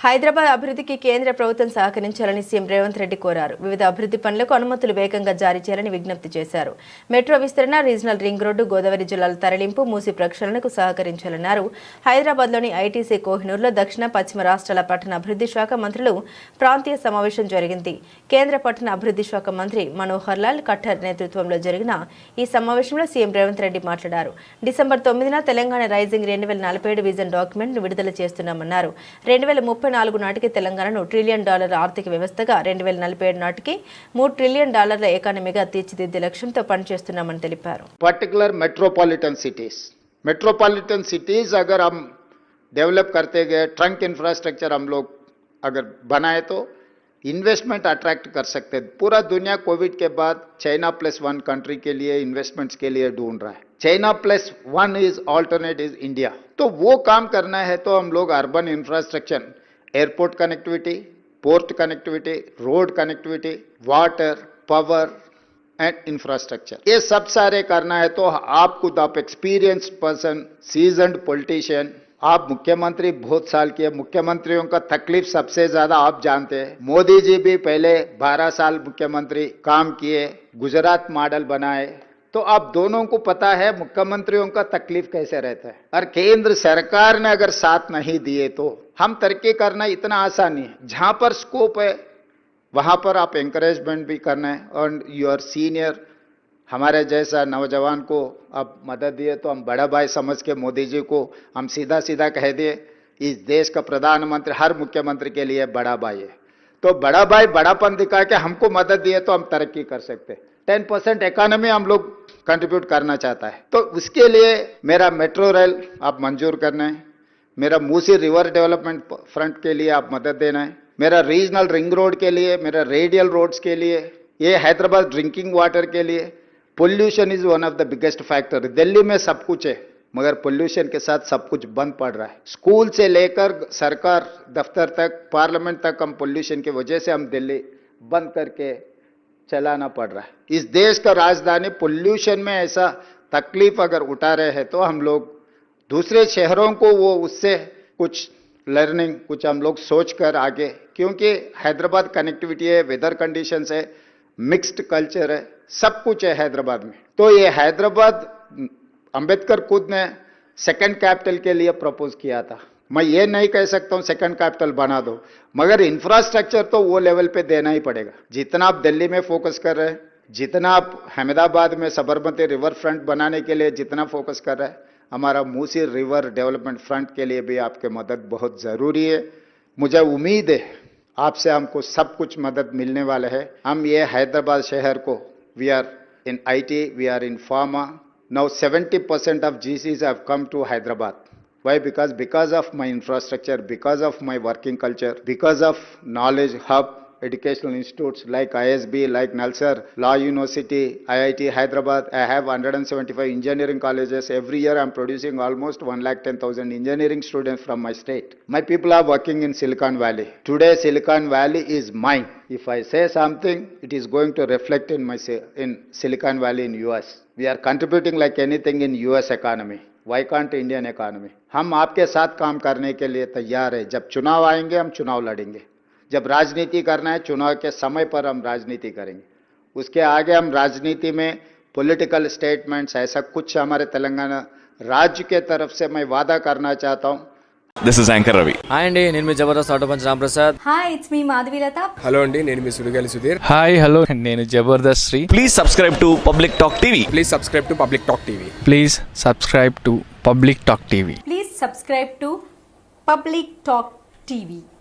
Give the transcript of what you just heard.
హైదరాబాద్ అభివృద్ధికి కేంద్ర ప్రభుత్వం సహకరించాలని సీఎం రేవంత్ రెడ్డి కోరారు. వివిధ అభివృద్ధి పనులకు అనుమతులు వేగంగా జారీ చేయాలని విజ్ఞప్తి చేశారు. మెట్రో విస్తరణ, రీజనల్ రింగ్ రోడ్డు, గోదావరి జిల్లాల తరలింపు, మూసి ప్రక్షాళనకు సహకరించాలన్నారు. హైదరాబాద్లోని ఐటీసీ కోహినూర్లో దక్షిణ పశ్చిమ రాష్ట్రాల పట్టణ అభివృద్ధి శాఖ మంత్రులు ప్రాంతీయ సమావేశం జరిగింది. కేంద్ర పట్టణ అభివృద్ధి శాఖ మంత్రి మనోహర్ లాల్ ఖట్టర్ నేతృత్వంలో జరిగిన ఈ సమావేశంలో సీఎం రేవంత్ రెడ్డి మాట్లాడారు. డిసెంబర్ 9న తెలంగాణ రైజింగ్ 2047 విజన్ డాక్యుమెంట్ విడుదల చేస్తున్నామన్నారు. 2034 నాటికి తెలంగాణను $1 ట్రిలియన్ ఆర్థిక వ్యవస్థగా, 2047 నాటికి $3 ట్రిలియన్ ఎకానమీగా తీర్చిదిద్దే లక్ష్యంతో పనిచేస్తున్నామని తెలిపారు. पर्टिकुलर मेट्रोपॉलिटन सिटीज अगर हम डेवलप करते गए, ट्रंक इंफ्रास्ट्रक्चर हम लोग अगर बनाए तो इन्वेस्टमेंट अट्रैक्ट कर सकते हैं. पूरा दुनिया कोविड के बाद चाइना +1 कंट्री के लिए इन्वेस्टमेंट्स के लिए ढूंढ रहा है. China +1 is alternate is India. तो वो काम करना है तो हम लोग urban infrastructure, airport connectivity, port connectivity, road connectivity, water, power and infrastructure, ये सब सारे करना है. तो आप खुद आप एक्सपीरियंस्ड पर्सन, सीजन्ड पॉलिटिशियन, आप मुख्यमंत्री बहुत साल किए, मुख्यमंत्रियों का तकलीफ सबसे ज्यादा आप जानते हैं. मोदी जी भी पहले 12 साल मुख्यमंत्री काम किए, गुजरात मॉडल बनाए, तो आप दोनों को पता है मुख्यमंत्रियों का तकलीफ कैसे रहता है. और केंद्र सरकार ने अगर साथ नहीं दिए तो हम तरक्की करना इतना आसान नहीं है. जहां पर स्कोप है वहां पर आप एंकरेजमेंट भी करना है. और योर सीनियर हमारे जैसा नौजवान को आप मदद दिए तो हम बड़ा भाई समझ के मोदी जी को हम सीधा सीधा कह दिए, इस देश का प्रधानमंत्री हर मुख्यमंत्री के लिए बड़ा भाई है. तो बड़ा भाई बड़ापन दिखा के हमको मदद दिए तो हम तरक्की कर सकते हैं. 10% इकोनॉमी हम लोग कंट्रीब्यूट करना चाहता है. तो उसके लिए मेरा मेट्रो रेल आप मंजूर करना है, मेरा मूसी रिवर डेवलपमेंट फ्रंट के लिए आप मदद देना है, मेरा रीजनल रिंग रोड के लिए, मेरा रेडियल रोड्स के लिए, ये हैदराबाद ड्रिंकिंग वाटर के लिए. Pollution is one of the biggest factor. Delhi में सब कुछ है मगर पोल्यूशन के साथ सब कुछ बंद पड़ रहा है. स्कूल से लेकर सरकार दफ्तर तक, पार्लियामेंट तक हम पोल्यूशन की वजह से हम दिल्ली बंद करके चलाना पड़ रहा है. इस देश का राजधानी पोल्यूशन में ऐसा तकलीफ अगर उठा रहे हैं तो हम लोग दूसरे शहरों को वो उससे कुछ लर्निंग, कुछ हम लोग सोच कर आगे, क्योंकि हैदराबाद कनेक्टिविटी है, वेदर कंडीशंस है, मिक्स्ड कल्चर है, सब कुछ है हैदराबाद में. तो ये हैदराबाद अंबेडकर खुद ने सेकंड कैपिटल के लिए प्रपोज किया था. मैं ये नहीं कह सकता हूं सेकंड कैपिटल बना दो, मगर इंफ्रास्ट्रक्चर तो वो लेवल पे देना ही पड़ेगा. जितना आप दिल्ली में फोकस कर रहे हैं, जितना आप अहमदाबाद में सबरमती रिवर फ्रंट बनाने के लिए जितना फोकस कर रहे हैं, हमारा मूसी रिवर डेवलपमेंट फ्रंट के लिए भी आपकी मदद बहुत जरूरी है. मुझे उम्मीद है आपसे हमको सब कुछ मदद मिलने वाला है. हम ये हैदराबाद शहर को, we are in IT, we are in pharma. Now 70% of GCs have come to Hyderabad. Why? Because of my infrastructure, because of my working culture, because of knowledge hub, educational institutes like ISB, like Nalsar, Law University, IIT Hyderabad. I have 175 engineering colleges. Every year I am producing almost 110,000 engineering students from my state. My people are working in Silicon Valley. Today Silicon Valley is mine. If I say something, it is going to reflect in Silicon Valley in US. We are contributing like anything in US economy. Why can't Indian economy? हम आपके साथ काम करने के लिए तैयार है. जब चुनाव आएंगे हम चुनाव लड़ेंगे. जब राजनीति करना है चुनाव के समय पर हम राजनीति करेंगे. उसके आगे हम राजनीति में पॉलिटिकल स्टेटमेंट्स ऐसा कुछ हमारे तेलंगाना राज्य के तरफ से मैं वादा करना चाहता हूं. This is anchor Ravi. Hi అండి, నేను మీ Jabardasth auto punch Ram Prasad. Hi, it's మీ మాధవీలత. హలో అండి, నేను మీ సుడిగాలి సుధీర్. హాయ్ హలో, నేను Jabardasth Sri. Please subscribe to public talk TV. Please subscribe to public talk TV. Please subscribe to public talk TV. Please subscribe to public talk TV.